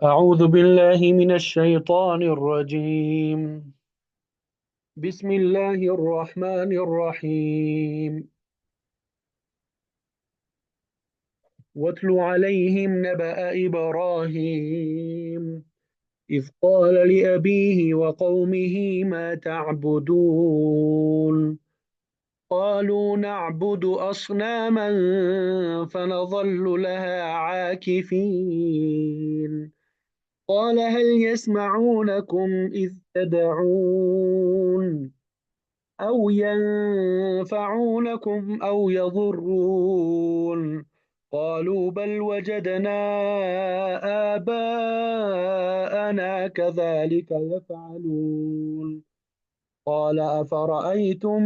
أعوذ بالله من الشيطان الرجيم. بسم الله الرحمن الرحيم. واتل عليهم نبأ إبراهيم إذ قال لأبيه وقومه ما تعبدون قالوا نعبد أصناما فنظل لها عاكفين قال هل يسمعونكم إذ تدعون أو ينفعونكم أو يضرون قالوا بل وجدنا آباءنا كذلك يفعلون قال أفرأيتم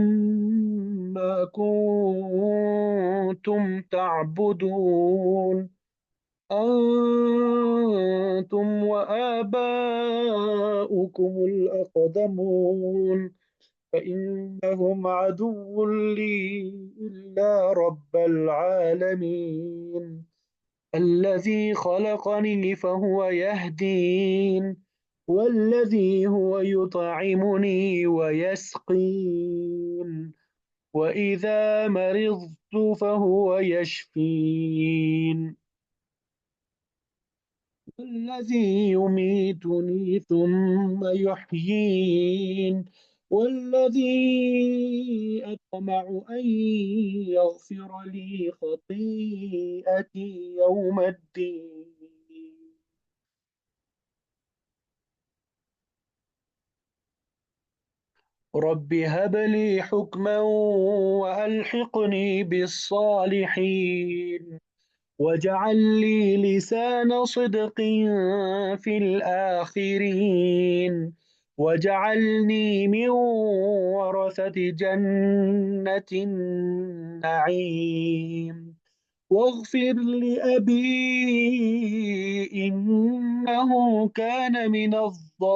ما كنتم تعبدون أنتم وآباؤكم الأقدمون فإنهم عدو لي إلا رب العالمين الذي خلقني فهو يهدين والذي هو يطعمني ويسقين وإذا مرضت فهو يشفين الذي يميتني ثم يحيين والذي أطمع أن يغفر لي خطيئتي يوم الدين. رب هب لي حكما وألحقني بالصالحين واجعل لي لسان صدق في الآخرين واجعلني من ورثة جنة النعيم واغفر لأبي إنه كان من الضالين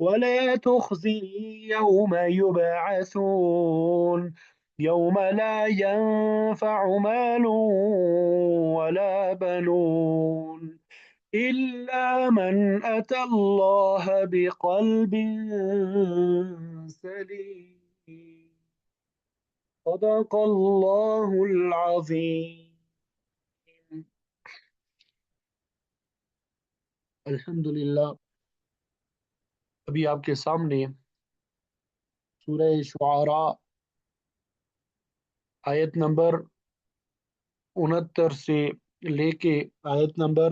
ولا تخزني يوم يبعثون يوم لا ينفع مال ولا بنون إلا من أتى الله بقلب سليم. صدق الله العظيم. الحمدللہ. ابھی آپ کے سامنے سورہ شعراء آیت نمبر 69 سے لے کے آیت نمبر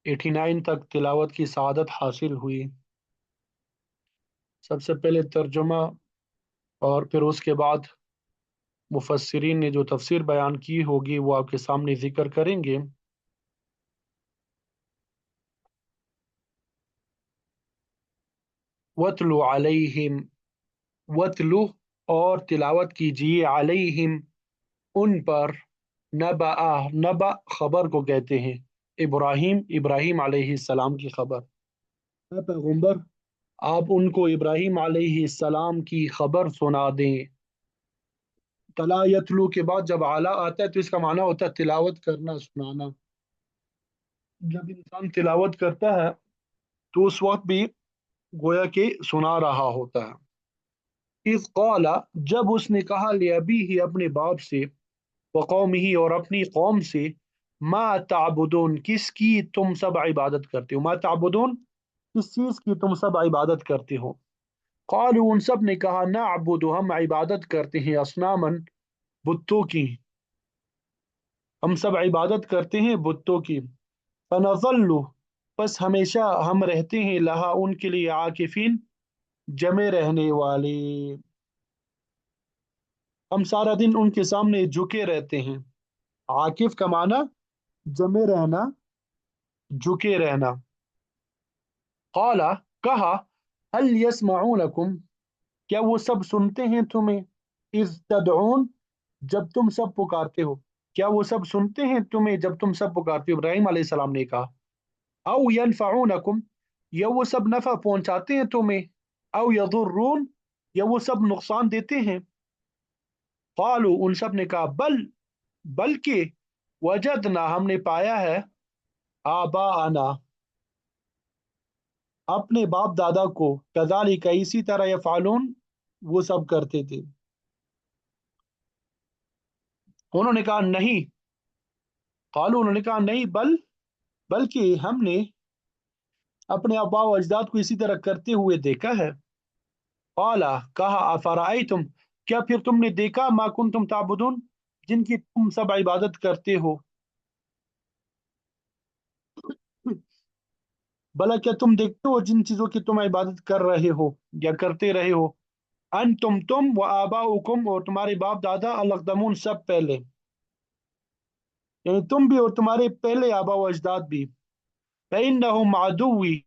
89 تک تلاوت کی سعادت حاصل ہوئی. سب سے پہلے ترجمہ اور پھر اس کے بعد مفسرین نے جو تفسیر بیان کی ہوگی وہ آپ کے سامنے ذکر کریں گے. وَاتْلُ عَلَيْهِمْ، وَاتْلُ اور تلاوت کیجیے، علیہم ان پر، نبأ، نبأ خبر کو کہتے ہیں، ابراہیم علیہ السلام کی خبر. اے پیغمبر آپ ان کو ابراہیم علیہ السلام کی خبر سنا دیں. تلا یتلو کے بعد جب اعلیٰ آتا ہے تو اس کا معنی ہوتا ہے تلاوت کرنا، سنانا. جب انسان تلاوت کرتا ہے تو اس وقت بھی گویا کہ سنا رہا ہوتا ہے. اذ قال جب اس نے کہا لابیہ اپنے باپ سے، وقومہ اور اپنی قوم سے، ما تعبدون کس کی تم سب عبادت کرتے ہو، ما تعبدون کس چیز کی تم سب عبادت کرتے ہو. قالوا ان سب نے کہا نعبد ہم عبادت کرتے ہیں، اصنامن بتوں کی، ہم سب عبادت کرتے ہیں بتوں کی. فنظل پس ہمیشہ ہم رہتے ہیں، لہا ان کے لیے، عاکفین جمے رہنے والے، ہم سارا دن ان کے سامنے جھکے رہتے ہیں. عاکف کا معنی جمے رہنا، جھکے رہنا. قال کہا هل يسمعونکم کیا وہ سب سنتے ہیں تمہیں، اذ تدعون جب تم سب پکارتے ہو، کیا وہ سب سنتے ہیں تمہیں جب تم سب پکارتے ہو، ابراہیم علیہ السلام نے کہا. او ینفعونکم या वो सब नफा पहुंचाते हैं तुम्हें, औ यदुर्रून, या वो सब नुकसान देते हैं। कालू, उन सब ने कहा, बल्कि वजदना, हमने पाया है, आबा आना, अपने बाप दादा को, कजालिका, इसी तरह यफालून, वो सब करते थे। उन्होंने कहा नहीं, कालू, उन्होंने कहा नहीं, बल्कि हमने अपने आबा व अजदाद को इसी तरह करते हुए देखा है। काला, कहा, अफराई तुम, क्या फिर तुमने देखा, मा कुंतुम ताबुदून, जिनकी तुम सब इबादत करते हो। भला क्या तुम देखते हो जिन चीजों की तुम इबादत कर रहे हो या करते रहे हो। अन तुम व आबाउकुम, और तुम्हारे बाप दादा, अलकदमून, सब पहले, यानी तुम भी और तुम्हारे पहले आबा व अजदाद भी। फ़इन्नहुम अदुव्वी,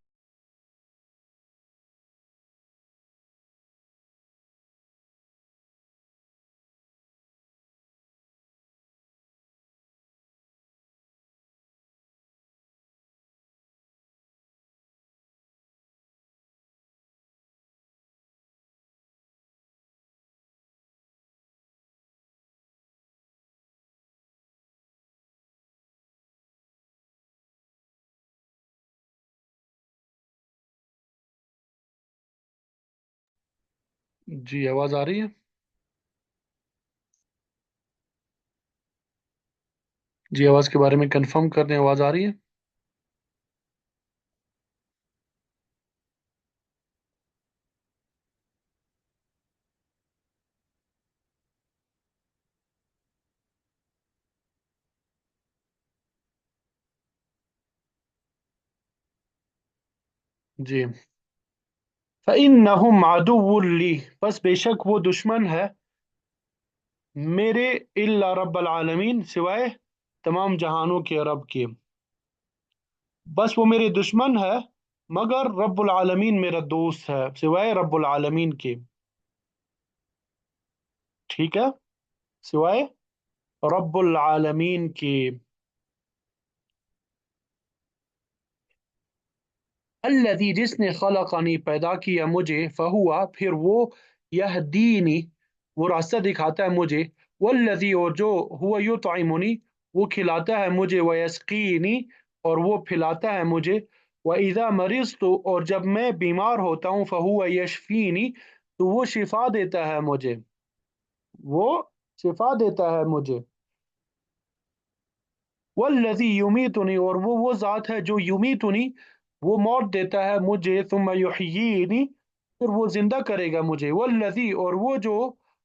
जी आवाज आ रही है? जी आवाज के बारे में कंफर्म कर दें, आवाज आ रही है? जी। फ़इन्नहुम अदुव्वुल ली, बस बेशक वो दुश्मन है मेरे, इल्ला रब्बल आलमीन, सिवाय तमाम जहानों के रब के। बस वो मेरे दुश्मन है, मगर रब्बुल आलमीन मेरा दोस्त है, सिवाय रब्बुल आलमीन के। ठीक है, सिवाय रब्बुल आलमीन के। अल्लज़ी, जिसने खलक़नी, पैदा किया मुझे, फहुआ, फिर वो, यहदीनी, वो रास्ता दिखाता है मुझे, वल्लज़ी, और जो, हुआ युतइमुनी, वो खिलाता है मुझे, वयस्कीनी, और वो पिलाता है मुझे, व इज़ा मरिज़तु, और जब मैं बीमार होता हूँ, फहुआ यशफीनी, तो वो शिफा देता है मुझे, वो शिफा देता है मुझे। वल्लज़ी युमीतुनी, और वो ज़ात है जो युमीतुनी, वो मौत देता है मुझे, सुम्मा युहयीनी, फिर वो जिंदा करेगा मुझे। वल्लज़ी, और वो जो,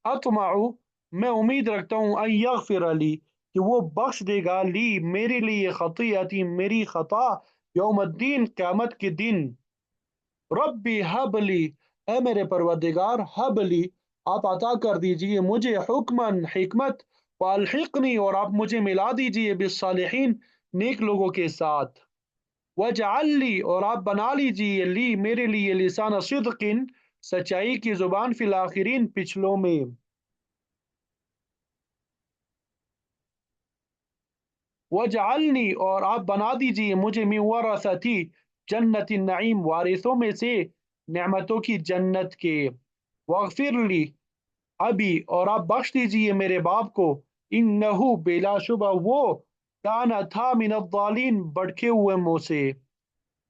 अतमाउ, मैं उम्मीद रखता हूँ, अन यगफिर ली, कि वो बख्श देगा, ली, मेरे लिए, खतियती, मेरी खता, यौमद्दीन, क़यामत के दिन। रब्बी हबली, ए मेरे परवरदिगार, हबली, आप अता कर दीजिए मुझे, हुक्मन, हिकमत, वाल्हिकनी, और आप मुझे मिला दीजिए, बिस्सालिहीन, नेक लोगों के साथ। वजअल्ली, और आप बना लीजिए, ली, मेरे लिए, लिसान सिद्किन, सच्चाई की जुबान, फिल आखिरीन, पिछलों में। वजअलनी, और आप बना दीजिए मुझे, मिन वरसती जन्नत नईम, वारिसों में से नेमतों की जन्नत के। वगफिरली अभी, और आप बख्श दीजिए मेरे बाप को, इन्नहु, बेलाशुबा वो, काना, था, मिन अद्दालीन, भटके हुए मुंह से,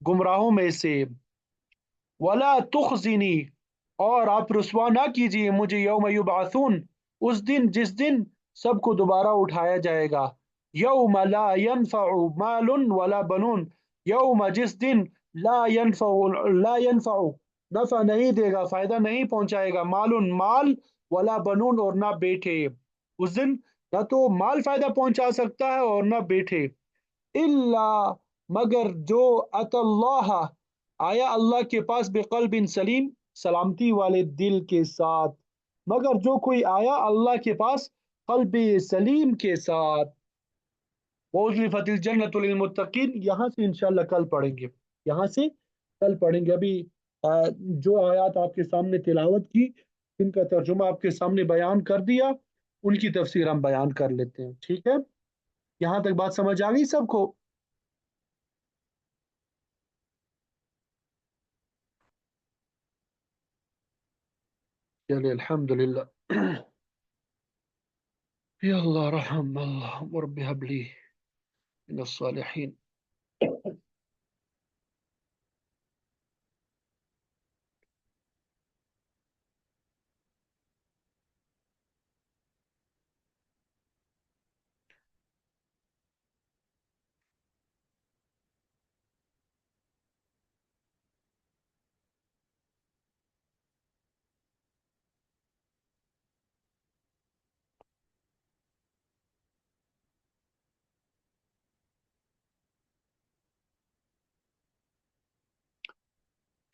गुमराहों में से। वला तुखजिनी, और आप रुसवा ना कीजिए मुझे, यौम युबअसून, उस दिन जिस दिन सबको दोबारा उठाया जाएगा। यौम ला यनफउ मालुन वला बनून, यौम, जिस दिन, ला यनफउ, नफा नहीं देगा, फायदा नहीं पहुंचाएगा, मालुन, माल, वला बनून, और ना बेटे। उस दिन ना तो माल फायदा पहुंचा सकता है और ना बेटे। इल्ला, मगर जो, अतल्लाह, आया अल्लाह के पास, बेकल्बिन सलीम, सलामती वाले दिल के साथ। मगर जो कोई आया अल्लाह के पास कल्बे सलीम के साथ। वज़लिफ़तिल जन्नतु लिलमुत्तक़ीन, यहाँ से इंशाल्लाह कल पढ़ेंगे, यहाँ से कल पढ़ेंगे। अभी जो आयत आपके सामने तिलावत की, इनका तर्जुमा आपके सामने बयान कर दिया, उनकी तफसीर हम बयान कर लेते हैं। ठीक है, यहाँ तक बात समझ आ गई सबको? चलिए अल्हम्दुलिल्लाह। या अल्लाह रहम अल्लाह रब्बि हबली मिन अस्सालिहीन।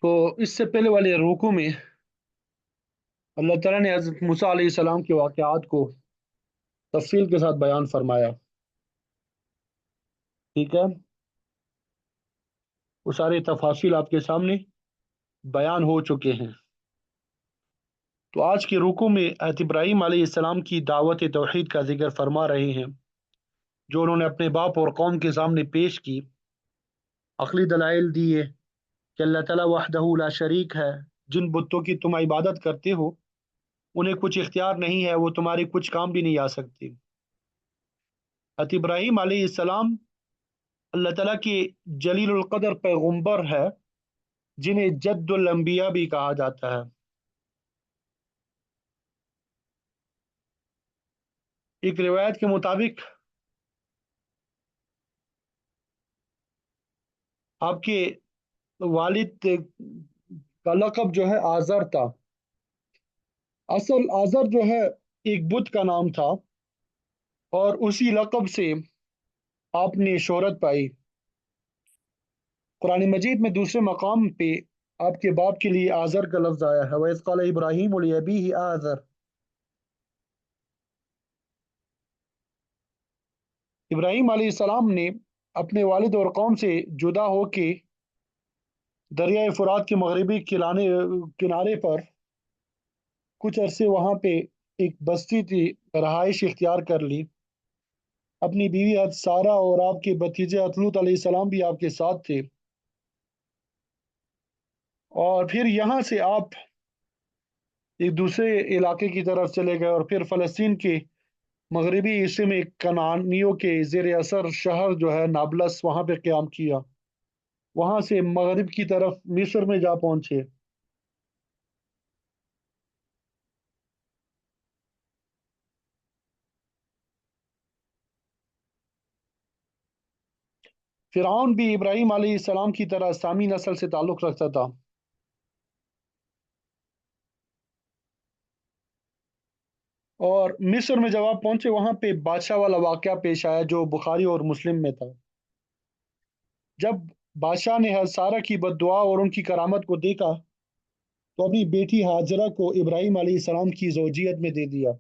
तो इससे पहले वाले रुकू में अल्लाह ताला ने हज़रत मूसा अलैहिस्सलाम के वाक़यात को तफसील के साथ बयान फरमाया। ठीक है, वो सारे तफासिल आपके सामने बयान हो चुके हैं। तो आज के रुकू में हज़रत इब्राहीम अलैहिस्सलाम की दावत तौहीद का जिक्र फरमा रहे हैं, जो उन्होंने अपने बाप और कौम के सामने पेश की। अकली दलाइल दिए कि अल्लाह ताला वहदहू ला शरीक है। जिन बुतों की तुम इबादत करते हो उन्हें कुछ इख्तियार नहीं है, वो तुम्हारे कुछ काम भी नहीं आ सकते। हज़रत इब्राहीम अलैहिस्सलाम अल्लाह ताला के जलीलुल कदर पैगंबर है, जिन्हें जद्दुल अंबिया भी कहा जाता है। एक रिवायत के मुताबिक आपके वालिद का लक़ब जो है आज़र था। असल आज़र जो है एक बुत का नाम था, और उसी लक़ब से आपने शोहरत पाई। कुरान मजीद में दूसरे मकाम पे आपके बाप के लिए आज़र का लफ्ज़ आया है, वइज़ क़ाल इब्राहीम लिअबीही आज़र। इब्राहीम अलैहिस्सलाम ने अपने वालिद और कौम से जुदा होके दरियाए फ़ुरात के मगरबी किनारे पर कुछ अरसे वहाँ पे एक बस्ती थी रहाइश इख्तियार कर ली। अपनी बीवी हज सारा और आपके भतीजे अतलूत अलैहिस्सलाम भी आपके साथ थे। और फिर यहाँ से आप एक दूसरे इलाके की तरफ चले गए, और फिर फ़लस्तीन के मगरबी हिस्से में कनानियों के ज़ेर असर शहर जो है नाबलस, वहाँ पे क़याम किया। वहाँ से मगरब की तरफ मिस्र में जा पहुँचे। फ़िरऔन भी इब्राहीम अलैहिस्सलाम की तरह सामी नस्ल से ताल्लुक़ रखता था। और मिस्र में जब आप पहुंचे, वहां पे बादशाह वाला वाकया पेश आया जो बुखारी और मुस्लिम में था। जब बादशाह ने सारा की बद्दुआ और उनकी करामत को देखा, तो अपनी बेटी हाजरा को इब्राहीम अलैहिस्सलाम की ज़ौजियत में दे दिया।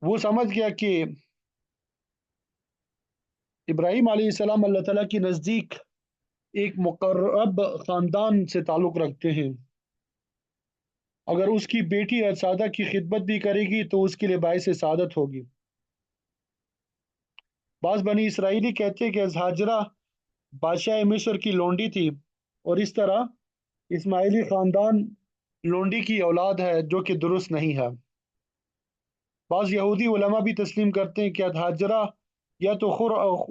वो समझ गया कि इब्राहीम अलैहिस्सलाम अल्लाह ताला के नज़दीक एक मुकर्रब ख़ानदान से ताल्लुक़ रखते हैं। अगर उसकी बेटी सादा की खिदमत भी करेगी तो उसके लिए बाइस सादत होगी। बाज़ बनी इसराइली कहते हैं कि हाजरा बादशाह मिस्र की लोंडी थी, और इस तरह इस्माइली ख़ानदान लोंडी की औलाद है, जो कि दुरुस्त नहीं है। बाज़ यहूदी उलमा भी तस्लीम करते हैं कि हाजरा या तो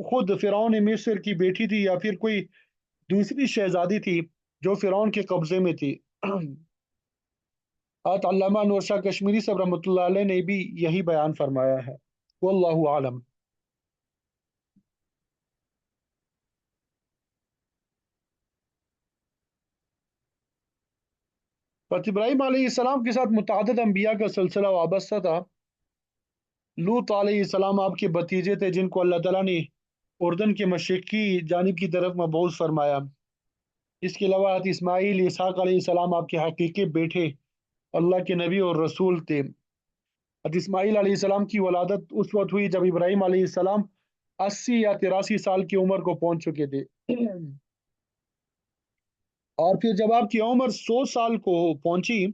खुद फ़िरौन मिस्र की बेटी थी, या फिर कोई दूसरी शहजादी थी जो फ़िरौन के कब्ज़े में थी। अल्लामा नूर शाह कश्मीरी साहब रहमतुल्लाह अलैह ने भी यही बयान फरमाया है। वल्लाहु आलम। पर इब्राहीम अलैहिस्सलाम के साथ मुतअद्दिद अंबिया का सिलसिला वाबस्ता था। लूत अलैहिस्सलाम आपके भतीजे थे, जिनको अल्लाह ताला ने उर्दन के मशरिकी जानिब की तरफ मबऊस फरमाया। इसके अलावा हज़रत इस्माईल इसहाक अलैहिस्सलाम आपके हकीकी बेटे अल्लाह के नबी और रसूल थे। हज़रत इस्माईल अलैहिस्सलाम की वलादत उस वक्त हुई जब इब्राहीम अलैहिस्सलाम 80 या 83 साल की उम्र को पहुंच चुके थे। और फिर जब आपकी उम्र 100 साल को पहुंची,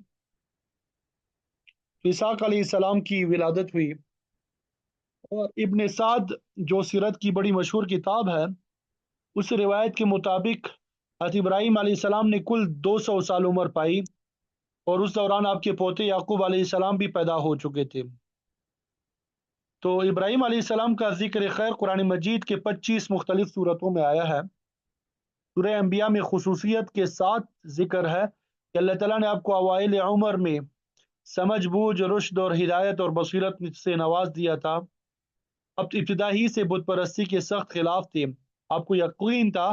तो इसहाक अलैहिस्सलाम की विलादत हुई। और इब्ने साद, जो सीरत की बड़ी मशहूर किताब है, उस रिवायत के मुताबिक حضرت ابراہیم علیہ السلام نے کل 200 سال عمر پائی، اور اس دوران آپ کے پوتے یعقوب علیہ السلام بھی پیدا ہو چکے تھے۔ تو ابراہیم علیہ السلام کا ذکر خیر قرآن مجید کے 25 مختلف صورتوں میں آیا ہے۔ سورہ انبیاء میں خصوصیت کے ساتھ ذکر ہے کہ اللہ تعالیٰ نے آپ کو اوائل عمر میں سمجھ بوجھ، رشد اور ہدایت اور بصیرت سے نواز دیا تھا۔ اب ابتدا ہی سے بت پرستی کے سخت خلاف تھے۔ آپ کو یقین تھا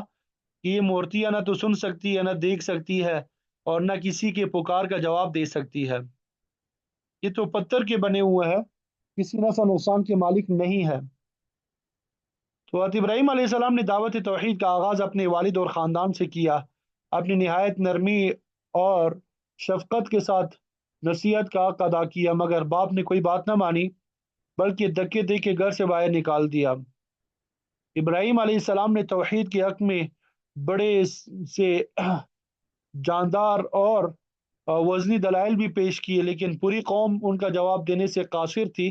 کہ یہ مورتیاں نہ تو سن سکتی ہے، نہ دیکھ سکتی ہے، اور نہ کسی کے پکار کا جواب دے سکتی ہے۔ یہ تو پتھر کے بنے ہوئے ہیں، کسی نفع نقصان کے مالک نہیں ہے۔ تو حضرت ابراہیم علیہ السلام نے دعوت توحید کا آغاز اپنے والد اور خاندان سے کیا۔ اپنی نہایت نرمی اور شفقت کے ساتھ نصیحت کا حق ادا کیا، مگر باپ نے کوئی بات نہ مانی، بلکہ دھکے دے کے گھر سے باہر نکال دیا۔ ابراہیم علیہ السلام نے توحید کے حق میں بڑے سے جاندار اور وزنی دلائل بھی پیش کیے، لیکن پوری قوم ان کا جواب دینے سے قاصر تھی۔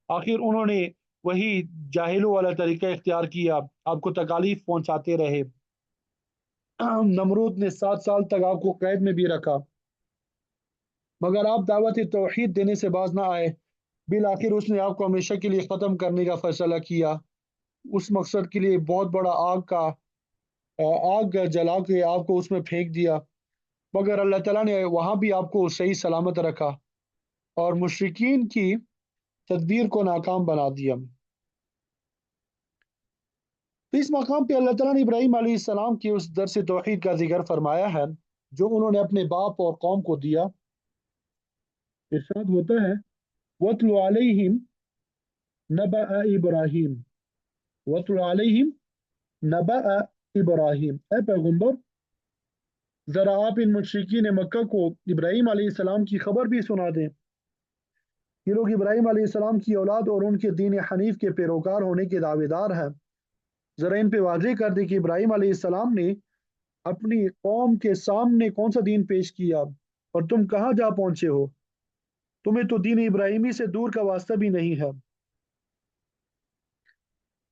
آخر انہوں نے وہی جاہلوں والا طریقہ اختیار کیا، آپ کو تکالیف پہنچاتے رہے۔ نمرود نے 7 سال تک آپ کو قید میں بھی رکھا، مگر آپ دعوت توحید دینے سے باز نہ آئے۔ بالآخر اس نے آپ کو ہمیشہ کے لیے ختم کرنے کا فیصلہ کیا۔ اس مقصد کے لیے بہت بڑا آگ جلا کے آپ کو اس میں پھینک دیا، مگر اللہ تعالیٰ نے وہاں بھی آپ کو صحیح سلامت رکھا اور مشرکین کی تدبیر کو ناکام بنا دیا۔ تو اس مقام پہ اللہ تعالیٰ نے ابراہیم علیہ السلام کی اس درس توحید کا ذکر فرمایا ہے جو انہوں نے اپنے باپ اور قوم کو دیا۔ ارشاد ہوتا ہے وَاتْلُ عَلَيْهِمْ نَبَأَ إِبْرَاهِيمَ، وَاتْلُ عَلَيْهِمْ نَبَأَ إِبْرَاهِيمَ، اے پیغمبر ذرا آپ ان مشرکین مکہ کو ابراہیم علیہ السلام کی خبر بھی سنا دیں۔ یہ لوگ ابراہیم علیہ السلام کی اولاد اور ان کے دین حنیف کے پیروکار ہونے کے دعوے دار ہیں۔ ذرا ان پہ واضح کر دیں کہ ابراہیم علیہ السلام نے اپنی قوم کے سامنے کون سا دین پیش کیا اور تم کہاں جا پہنچے ہو، تمہیں تو دین ابراہیمی سے دور کا واسطہ بھی نہیں ہے۔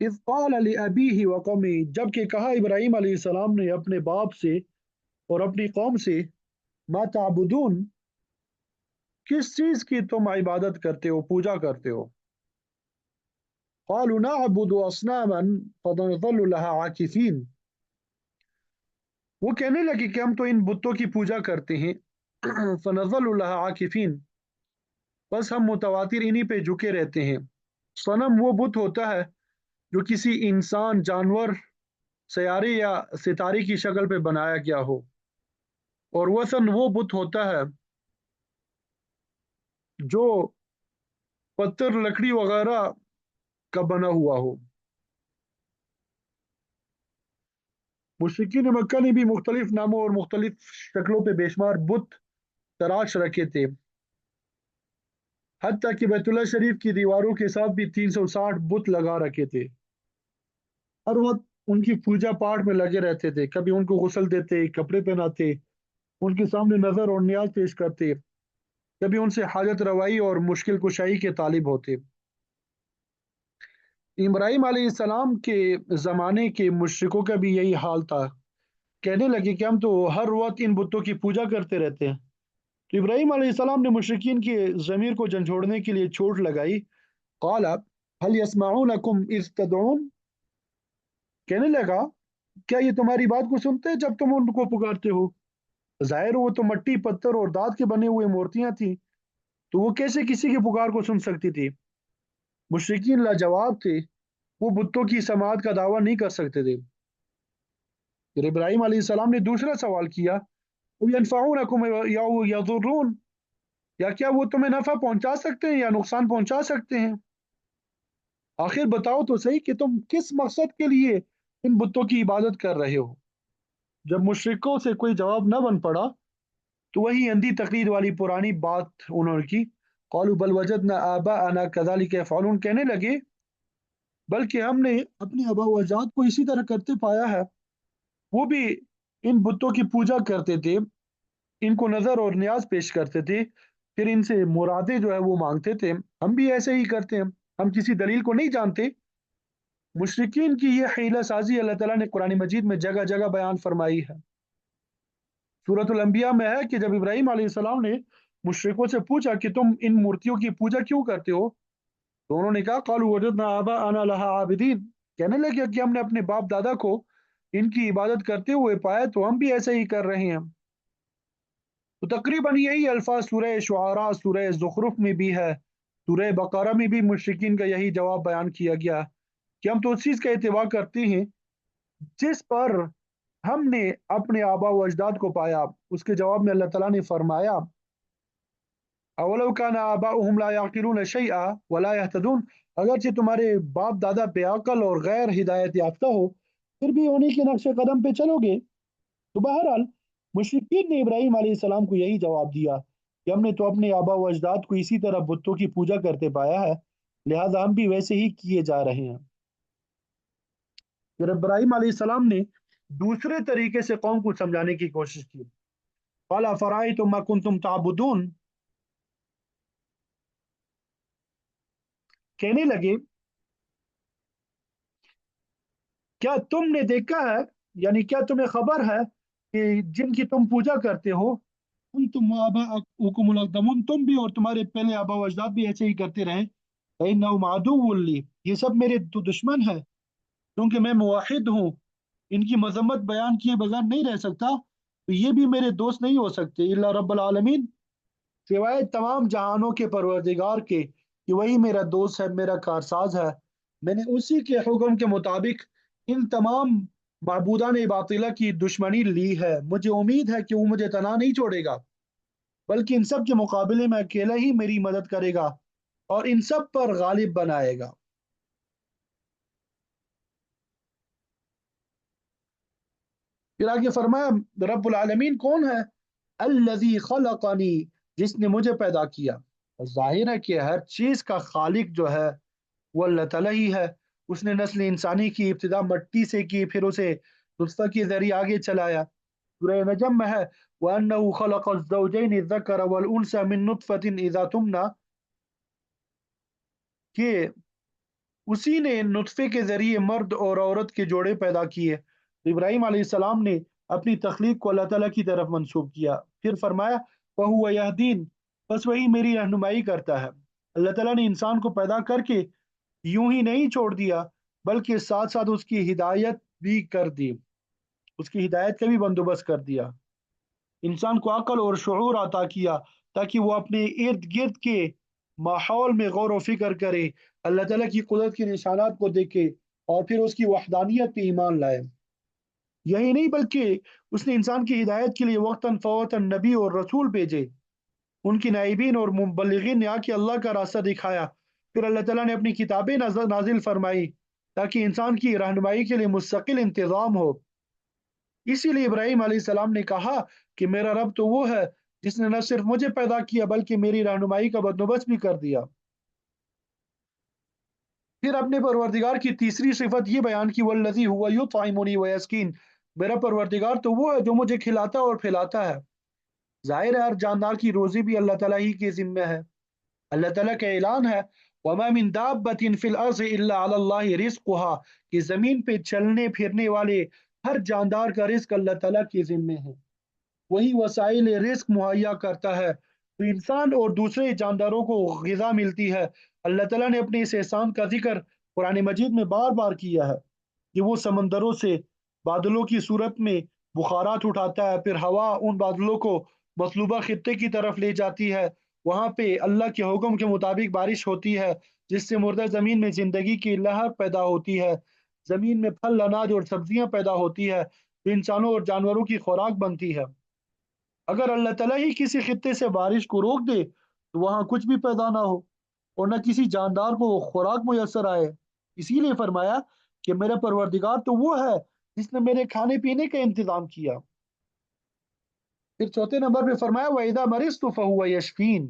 اذ قال لأبیہ وقومہ، جب کہ کہا ابراہیم علیہ السلام نے اپنے باپ سے اور اپنی قوم سے، ما تعبدون، کس چیز کی تم عبادت کرتے ہو، پوجا کرتے ہو؟ قالوا نعبد اصناما فنظل لها عاکفین، وہ کہنے لگے کہ ہم تو ان بتوں کی پوجا کرتے ہیں۔ فنظل لها عاکفین، بس ہم متواتر انہی پہ جھکے رہتے ہیں۔ صنم وہ بت ہوتا ہے جو کسی انسان، جانور، سیارے یا ستارے کی شکل پہ بنایا گیا ہو، اور وثن وہ بت ہوتا ہے جو پتھر، لکڑی وغیرہ کا بنا ہوا ہو۔ مشرکین مکہ نے بھی مختلف ناموں اور مختلف شکلوں پہ بے شمار بت تراش رکھے تھے، حتیٰ کہ بیت اللہ شریف کی دیواروں کے ساتھ بھی 360 بت لگا رکھے تھے۔ ہر وقت ان کی پوجا پاٹ میں لگے رہتے تھے، کبھی ان کو غسل دیتے، کپڑے پہناتے، ان کے سامنے نظر اور نیاز پیش کرتے، کبھی ان سے حاجت روائی اور مشکل کشائی کے طالب ہوتے۔ ابراہیم علیہ السلام کے زمانے کے مشرکوں کا بھی یہی حال تھا، کہنے لگے کہ ہم تو ہر وقت ان بتوں کی پوجا کرتے رہتے ہیں۔ تو ابراہیم علیہ السلام نے مشرکین کے ضمیر کو جھنجھوڑنے کے لیے چوٹ لگائی۔ قال هل يسمعونكم اذ تدعون، کہنے لگا کیا یہ تمہاری بات کو سنتے جب تم ان کو پکارتے ہو؟ ظاہر وہ تو مٹی، پتھر اور دھات کے بنے ہوئے مورتیاں تھیں، تو وہ کیسے کسی کی پکار کو سن سکتی تھی؟ مشرکین لاجواب تھے، وہ بتوں کی سماعت کا دعویٰ نہیں کر سکتے تھے۔ پھر ابراہیم علیہ السلام نے دوسرا سوال کیا ينفعونكم یا یضرون، یا کیا وہ تمہیں نفع پہنچا سکتے ہیں یا نقصان پہنچا سکتے ہیں؟ آخر بتاؤ تو صحیح کہ تم کس مقصد کے لیے ان بتوں کی عبادت کر رہے ہو؟ جب مشرکوں سے کوئی جواب نہ بن پڑا تو وہی اندھی تقلید والی پرانی بات انہوں نے کی۔ قالوا بل وجدنا آباءنا كذلك يفعلون، کہنے لگے بلکہ ہم نے اپنے آباء و اجداد کو اسی طرح کرتے پایا ہے، وہ بھی ان بتوں کی پوجا کرتے تھے، ان کو نظر اور نیاز پیش کرتے تھے، پھر ان سے مرادیں جو ہے وہ مانگتے تھے۔ ہم بھی ایسے ہی کرتے ہیں، ہم کسی دلیل کو نہیں جانتے۔ مشرکین کی یہ حیلہ سازی اللہ تعالیٰ نے قرآن مجید میں جگہ جگہ بیان فرمائی ہے۔ सूरत अल-अंबिया में है कि जब इब्राहिम अलैहिस्सलाम ने मुशरिकों से पूछा कि तुम इन मूर्तियों की पूजा क्यों करते हो, तो उन्होंने कहा क़ालू वजदना आबाअना लहा आबिदीन, कहने लगे कि हमने अपने बाप दादा को इनकी इबादत करते हुए पाया तो हम भी ऐसे ही कर रहे हैं। तो तकरीबन यही अल्फाज सूरह शुआरा, सूरह ज़ुखरुफ में भी है, सूरह बकरा में भी मुशरिकीन का यही जवाब बयान किया गया कि हम तो उस चीज़ का इत्तिबा करते हैं जिस पर हमने अपने आबा व अजदाद को पाया। उसके जवाब में अल्लाह ताला ने फरमाया अवलौ काना आबाउहुम ला याक़िलून शैअ वला यहतदून, अगरचे तुम्हारे बाप दादा बेअक्ल और गैर हिदायत याफ्ता हो फिर भी उन्हीं के नक्शे कदम पे चलोगे। तो बहरहाल मुशरिकीन ने इब्राहिम अलैहिस्सलाम को यही जवाब दिया कि हमने तो अपने आबा व अजदाद को इसी तरह बुतों की पूजा करते पाया है, लिहाजा हम भी वैसे ही किए जा रहे हैं। फिर इब्राहिम अलैहिस्सलाम ने दूसरे तरीके से कौम को समझाने की कोशिश की। क़ाल अफ़रअय्तुम मा कुन्तुम तअबुदून, कहने लगे क्या तुमने देखा है, यानी क्या तुम्हें खबर है कि जिनकी तुम पूजा करते हो उन तुम आबाउकुमुल अक़दमून, तुम भी और तुम्हारे पहले आबा व अजदाद भी ऐसे ही करते रहे। इन्नहुम अदुव्वुन ली, ये सब मेरे दुश्मन है क्योंकि मैं मुवाहिद हूँ, इनकी मजम्मत बयान किए बगैर नहीं रह सकता, तो ये भी मेरे दोस्त नहीं हो सकते इल्ला रब्बुल आलमीन, सिवाय तमाम जहानों के परवरदिगार के कि वही मेरा दोस्त है, मेरा कारसाज है। मैंने उसी के हुक्म के मुताबिक इन तमाम माबूदान बातिला की दुश्मनी ली है, मुझे उम्मीद है कि वो मुझे तना नहीं छोड़ेगा, बल्कि इन सब के मुकाबले में अकेला ही मेरी मदद करेगा और इन सब पर गालिब बनाएगा। फिर आगे फरमाया रब्बुल आलमीन कौन है, अल्लज़ी खलक़नी, जिसने मुझे पैदा किया। जाहिर है कि हर चीज़ का खालिक जो है वो अल्लाह ताला ही है। उसने नस्ल इंसानी की इब्तिदा मट्टी से की, फिर उसे नुत्फ़ा के ज़रिए आगे चलाया। सूरह नजम में है वअन्नहु खलक़ ज़ौजैनि ज़कर वल उनसा मिन नुत्फ़तिन इज़ा तुमना, कि उसी ने नुत्फ़े के ज़रिए मर्द और औरत के जोड़े पैदा किए। तो इब्राहिम अलैहिस्सलाम ने अपनी तख्लीक को अल्लाह ताला की तरफ मंसूब किया। फिर फरमाया वहुव यहदीन, बस वही मेरी रहनुमाई करता है। अल्लाह ताला ने इंसान को पैदा करके यूं ही नहीं छोड़ दिया, बल्कि साथ साथ उसकी हिदायत भी कर दी, उसकी हिदायत का भी बंदोबस्त कर दिया। इंसान को अकल और शऊर अता किया ताकि वो अपने इर्द गिर्द के माहौल में गौर व फिक्र करे, अल्लाह ताला की कुदरत के निशानात को देखे और फिर उसकी वहदानियत पे ईमान लाए। यही नहीं बल्कि उसने इंसान की हिदायत के लिए वक्तन फ़वक्तन नबी और रसूल भेजे, उनकी नाइबीन और मुबल्लिगीन ने आके अल्लाह का रास्ता दिखाया। फिर अल्लाह ताला ने अपनी किताबें नाजिल फरमाई ताकि इंसान की रहनुमाई के लिए मुस्तकिल इंतज़ाम हो। इसीलिए इब्राहिम अलैहिस्सलाम ने कहा कि मेरा रब तो वो है जिसने न सिर्फ मुझे पैदा किया बल्कि मेरी रहनुमाई का बंदोबस्त भी कर दिया। फिर अपने परवरदिगार की तीसरी सिफत ये बयान की वल्लज़ी हुवा युतइमुनी व यस्कीन, मेरा परवरदिगार तो वो है जो मुझे खिलाता और पिलाता है। ज़ाहिर है हर जानदार की रोज़ी भी अल्लाह ताला ही के ज़िम्मे है। अल्लाह ताला का ऐलान है वमा मिन दाब्बतिन फिल अर्ज़ि इल्ला अलल्लाहि रिज़्क़ुहा, कि ज़मीन पे चलने फिरने वाले हर जानदार का रिज़्क अल्लाह ताला के ज़िम्मे है, वही वसाइल रिज़्क मुहैया करता है, तो इंसान और दूसरे जानदारों को ग़िज़ा मिलती है। अल्लाह ताला ने अपने इस एहसान का ज़िक्र कुरान मजीद में बार-बार किया है कि वो समंदरों से बादलों की सूरत में बुखारात उठाता है, फिर हवा उन बादलों को मतलूबा खित्ते की तरफ ले जाती है, वहाँ पे अल्लाह के हुक्म के मुताबिक बारिश होती है, जिससे मुर्दा ज़मीन में ज़िंदगी की लहर पैदा होती है, ज़मीन में फल, अनाज और सब्जियाँ पैदा होती है, जो इंसानों और जानवरों की खुराक बनती है। अगर अल्लाह ताला ही किसी खित्ते से बारिश को रोक दे तो वहां कुछ भी पैदा ना हो और न किसी जानदार को खुराक मुयसर आए। इसीलिए फरमाया कि मेरा परवरदिगार तो वो है जिसने मेरे खाने पीने का इंतजाम किया। फिर चौथे नंबर पे फरमाया वहीदा मरिज तो फहुआ यशफीन,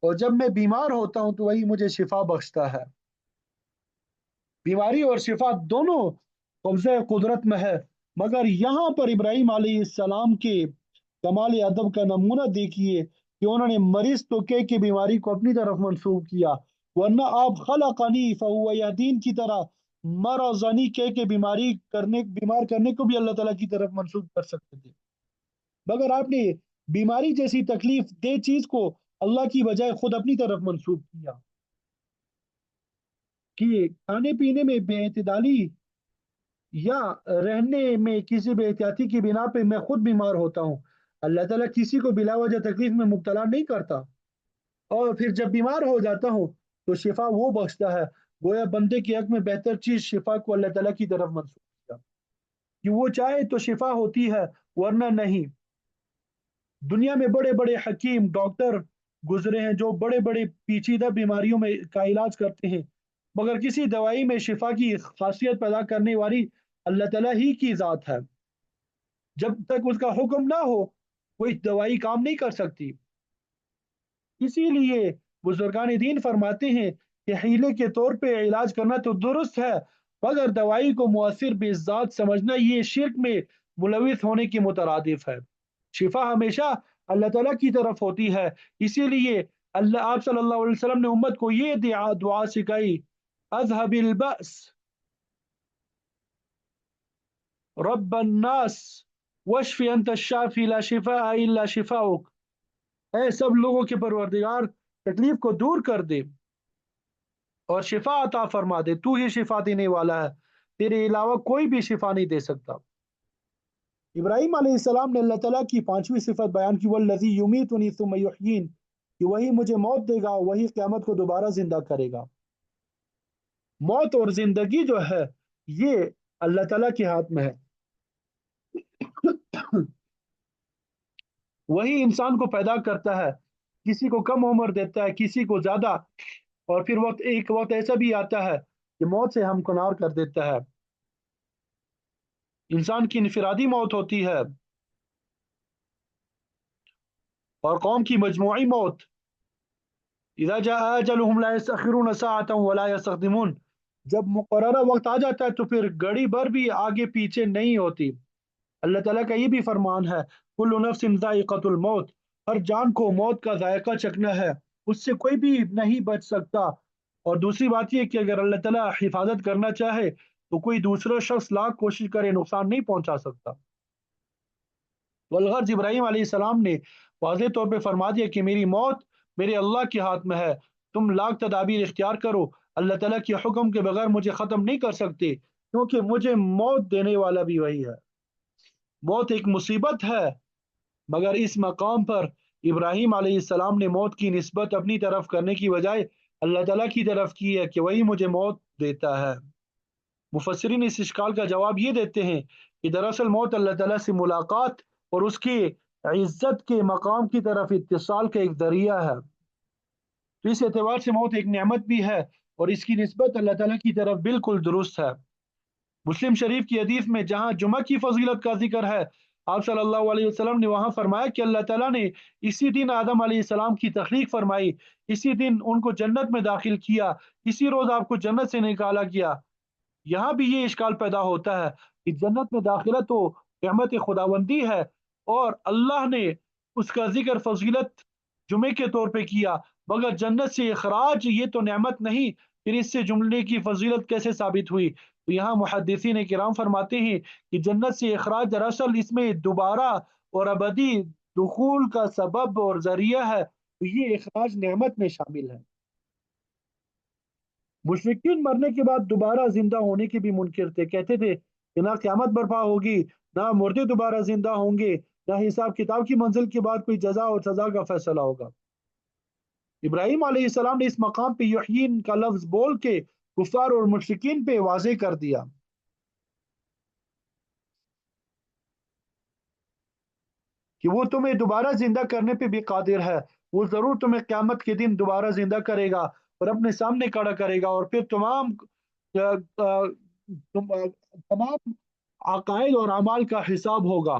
और जब मैं बीमार होता हूँ तो वही मुझे शिफा बख्शता है। बीमारी और शिफा दोनों कब्ज़े कुदरत में है, मगर यहाँ पर इब्राहिम अलैहिस्सलाम के कमाल अदब का नमूना देखिए कि उन्होंने मरीज तो के बीमारी को अपनी तरफ मंसूब किया, वरना आप खलकनी फहुवा यहदीन की तरह मरज़नी के बीमारी करने बीमार करने को भी अल्लाह ताला की तरफ मंसूब कर सकते थे। مگر آپ نے بیماری جیسی تکلیف دہ چیز کو اللہ کی بجائے خود اپنی طرف منسوب کیا کہ کھانے پینے میں بے اعتدالی یا رہنے میں کسی بے احتیاطی کی بنا پہ میں خود بیمار ہوتا ہوں۔ اللہ تعالیٰ کسی کو بلا وجہ تکلیف میں مبتلا نہیں کرتا، اور پھر جب بیمار ہو جاتا ہوں تو شفا وہ بخشتا ہے۔ گویا بندے کے حق میں بہتر چیز شفا کو اللہ تعالیٰ کی طرف منسوخ کیا کہ وہ چاہے تو شفا ہوتی ہے ورنہ نہیں۔ دنیا میں بڑے بڑے حکیم ڈاکٹر گزرے ہیں جو بڑے بڑے پیچیدہ بیماریوں میں کا علاج کرتے ہیں، مگر کسی دوائی میں شفا کی خاصیت پیدا کرنے والی اللہ تعالیٰ ہی کی ذات ہے۔ جب تک اس کا حکم نہ ہو کوئی دوائی کام نہیں کر سکتی۔ اسی لیے بزرگان دین فرماتے ہیں کہ ہیلے کے طور پہ علاج کرنا تو درست ہے، مگر دوائی کو مؤثر بذات سمجھنا یہ شرک میں ملوث ہونے کے مترادف ہے۔ شفا ہمیشہ اللہ تعالیٰ کی طرف ہوتی ہے، اسی لیے اللہ آپ صلی اللہ علیہ وسلم نے امت کو یہ دعا سکھائی: اذهب البأس رب الناس واشفی انت الشافی لا شفاء الا شفاؤک، اے سب لوگوں کے پروردگار تکلیف کو دور کر دے اور شفا عطا فرما دے، تو ہی شفا دینے والا ہے، تیرے علاوہ کوئی بھی شفا نہیں دے سکتا۔ ابراہیم علیہ السلام نے اللہ تعالیٰ کی پانچویں صفت بیان کی، والذی یمیتنی ثم یحیین، کہ وہی مجھے موت دے گا، وہی قیامت کو دوبارہ زندہ کرے گا۔ موت اور زندگی جو ہے یہ اللہ تعالیٰ کے ہاتھ میں ہے۔ وہی انسان کو پیدا کرتا ہے، کسی کو کم عمر دیتا ہے، کسی کو زیادہ، اور پھر ایک وقت ایسا بھی آتا ہے کہ موت سے ہمکنار کر دیتا ہے۔ انسان کی انفرادی موت ہوتی ہے اور قوم کی مجموعی موت۔ اذا جاء اجلهم لا يستأخرون ساعة ولا يستقدمون، جب مقررہ وقت آ جاتا ہے تو پھر گھڑی بھر بھی آگے پیچھے نہیں ہوتی۔ اللہ تعالیٰ کا یہ بھی فرمان ہے: کل نفس ذائقۃ الموت، ہر جان کو موت کا ذائقہ چکھنا ہے، اس سے کوئی بھی نہیں بچ سکتا۔ اور دوسری بات یہ کہ اگر اللہ تعالیٰ حفاظت کرنا چاہے تو کوئی دوسرا شخص لاکھ کوشش کرے نقصان نہیں پہنچا سکتا۔ والغرض ابراہیم علیہ السلام نے واضح طور پہ فرما دیا کہ میری موت میرے اللہ کے ہاتھ میں ہے، تم لاکھ تدابیر اختیار کرو، اللہ تعالیٰ کے حکم کے بغیر مجھے ختم نہیں کر سکتے، کیونکہ مجھے موت دینے والا بھی وہی ہے۔ موت ایک مصیبت ہے، مگر اس مقام پر ابراہیم علیہ السلام نے موت کی نسبت اپنی طرف کرنے کی بجائے اللہ تعالیٰ کی طرف کی ہے کہ وہی مجھے موت دیتا ہے۔ مفسرین اس اشکال کا جواب یہ دیتے ہیں کہ دراصل موت اللہ تعالیٰ سے ملاقات اور اس کی عزت کے مقام کی طرف اتصال کا ایک ذریعہ ہے، تو اس اعتبار سے موت ایک نعمت بھی ہے اور اس کی نسبت اللہ تعالیٰ کی طرف بالکل درست ہے۔ مسلم شریف کی حدیث میں جہاں جمعہ کی فضیلت کا ذکر ہے، آپ صلی اللہ علیہ وسلم نے وہاں فرمایا کہ اللہ تعالیٰ نے اسی دن آدم علیہ السلام کی تخلیق فرمائی، اسی دن ان کو جنت میں داخل کیا، اسی روز آپ کو جنت سے نکالا گیا۔ یہاں بھی یہ اشکال پیدا ہوتا ہے کہ جنت میں داخلہ تو نعمت خداوندی ہے اور اللہ نے اس کا ذکر فضیلت جمعے کے طور پہ کیا، مگر جنت سے اخراج یہ تو نعمت نہیں، پھر اس سے جملے کی فضیلت کیسے ثابت ہوئی؟ تو یہاں محدثین کرام فرماتے ہیں کہ جنت سے اخراج دراصل اس میں دوبارہ اور ابدی دخول کا سبب اور ذریعہ ہے، تو یہ اخراج نعمت میں شامل ہے۔ مشرکین مرنے کے بعد دوبارہ زندہ ہونے کے بھی منکر تھے، کہتے تھے کہ نہ قیامت برپا ہوگی، نہ مردے دوبارہ زندہ ہوں گے، نہ حساب کتاب کی منزل کے بعد کوئی جزا اور سزا کا فیصلہ ہوگا۔ ابراہیم علیہ السلام نے اس مقام پہ یحیین کا لفظ بول کے کفار اور مشرکین پہ واضح کر دیا کہ وہ تمہیں دوبارہ زندہ کرنے پہ بھی قادر ہے، وہ ضرور تمہیں قیامت کے دن دوبارہ زندہ کرے گا اور اپنے سامنے کھڑا کرے گا، اور پھر تمام عقائد اور اعمال کا حساب ہوگا۔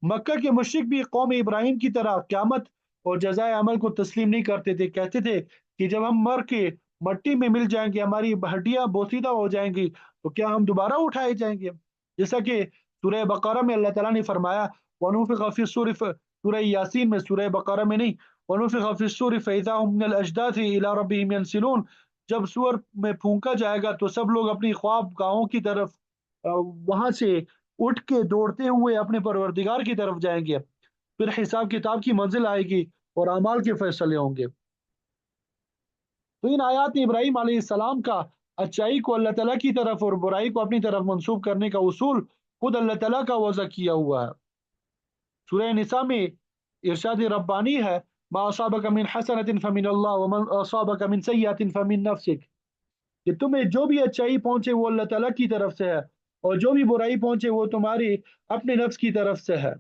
مکہ کے مشرک بھی قوم ابراہیم کی طرح قیامت اور جزائے عمل کو تسلیم نہیں کرتے تھے، کہتے تھے کہ جب ہم مر کے مٹی میں مل جائیں گے، ہماری ہڈیاں بوسیدہ ہو جائیں گی، تو کیا ہم دوبارہ اٹھائے جائیں گے؟ جیسا کہ سورہ بقرہ میں اللہ تعالیٰ نے فرمایا وَنُفِخَ فِي الصُّورِ، سورہ یاسین میں، سورہ بقرہ میں نہیں، وَنُفِخَ فِي الصُّورِ فَإِذَا هُم مِّنَ الْأَجْدَاثِ إِلَىٰ رَبِّهِمْ يَنسِلُونَ، جب سور میں پھونکا جائے گا تو سب لوگ اپنی خواب گاہوں کی طرف वहां से उठ के दौड़ते हुए अपने परवरदिगार की तरफ जाएंगे। फिर हिसाब किताब की मंजिल आएगी और अमाल के फैसले होंगे। तो इन आयात में इब्राहिम अलैहिस्सलाम का अच्छाई को अल्लाह ताला की तरफ और बुराई को अपनी तरफ मंसूब करने का उसूल खुद अल्लाह ताला का वज़ा किया हुआ है। सूरह निसा में इरशाद रब्बानी है, मा असाबक मिन हसनतिन फमिन अल्लाह व मन असाबक मिन सय्यतिन फमिन नफ्सिक, कि तुम्हें जो भी अच्छाई पहुंचे वो अल्लाह ताला की तरफ से है, और जो भी बुराई पहुंचे वो तुम्हारे अपने नफ्स की तरफ से है।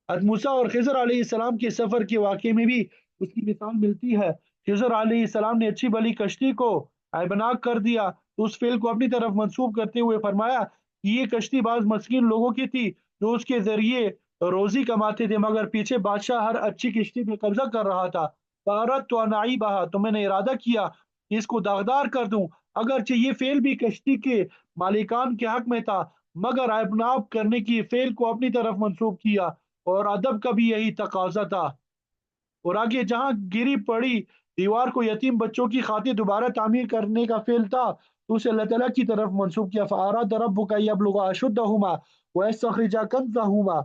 हज़रत मूसा और खिज़र अलैहिस्सलाम के सफर के वाक़े में भी उसकी मिसाल मिलती है। खिज़र अलैहिस्सलाम ने अच्छी भली कश्ती को ऐबनाक कर दिया, तो उस फेल को अपनी तरफ मंसूब करते हुए फरमाया कि ये कश्ती बाज मस्कीन लोगों की थी जो उसके जरिए रोजी कमाते थे, मगर पीछे बादशाह हर अच्छी किश्ती पे कब्जा कर रहा था। फारत तो अनाई बहा, तो मैंने इरादा किया कि इसको दागदार कर दूं। अगरचे ये फेल भी कश्ती के मालिकान के हक में था, मगर ऐबनाक करने की फेल को अपनी तरफ मंसूब किया, और अदब का भी यही तकाजा था। और आगे जहां गिरी पड़ी दीवार को यतीम बच्चों की खातिर दोबारा तामीर करने का फेल था, तो उसे अल्लाह ताला की तरफ मंसूब किया। फ़अराद रब्बुका यब्लुगा अशुद्धहुमा व यस्तखरिजा कंज़हुमा,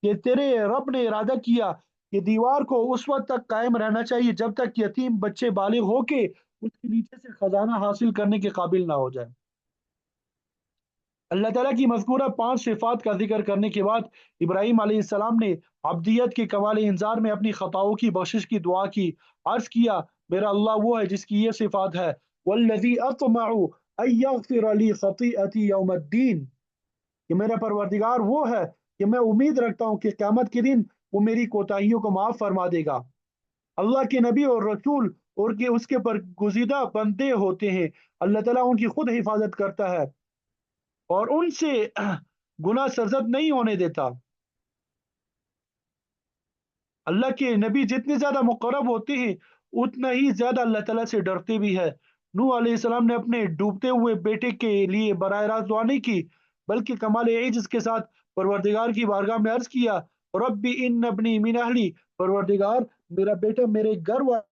कि तेरे रब ने इरादा किया कि दीवार को उस वक्त तक कायम रहना चाहिए जब तक यतीम बच्चे बालिग होके उसके नीचे से खजाना हासिल करने के काबिल ना हो जाए। अल्लाह ताला की मज़कूरा 5 सिफ़ात का ज़िक्र करने के बाद इब्राहीम अलैहिस्सलाम ने अब्दियत के कमाल इंज़ार में अपनी ख़ताओं की बख़्शिश की दुआ की। अर्ज़ किया, मेरा अल्लाह वो है जिसकी ये सिफ़ात है, वल्लज़ी अत्मउ अन यग़फ़िर ली ख़तीअती यौमद्दीन, कि मेरा परवरदिगार वो है कि मैं उम्मीद रखता हूँ कि क़यामत के दिन वो मेरी कोताहियों को माफ़ फ़रमा देगा। अल्लाह के नबी और रसूल और के उसके बरगुज़ीदा बंदे होते हैं। अल्लाह ताला उनकी खुद हिफ़ाज़त करता है और उनसे गुनाह सरज़द नहीं होने देता। अल्लाह के नबी जितने ज़्यादा मुक़र्रब होते हैं, उतना ही ज़्यादा अल्लाह ताला से डरते भी हैं। नूह अलैहिस्सलाम ने अपने डूबते हुए बेटे के लिए बराह रास्त दुआ नहीं की, बल्कि कमाल इज्ज़ के साथ परवरदिगार की बारगाह में अर्ज़ किया, रब्बी इन्न इब्नी मिन अहली, परवरदिगार मेरा बेटा मेरे घर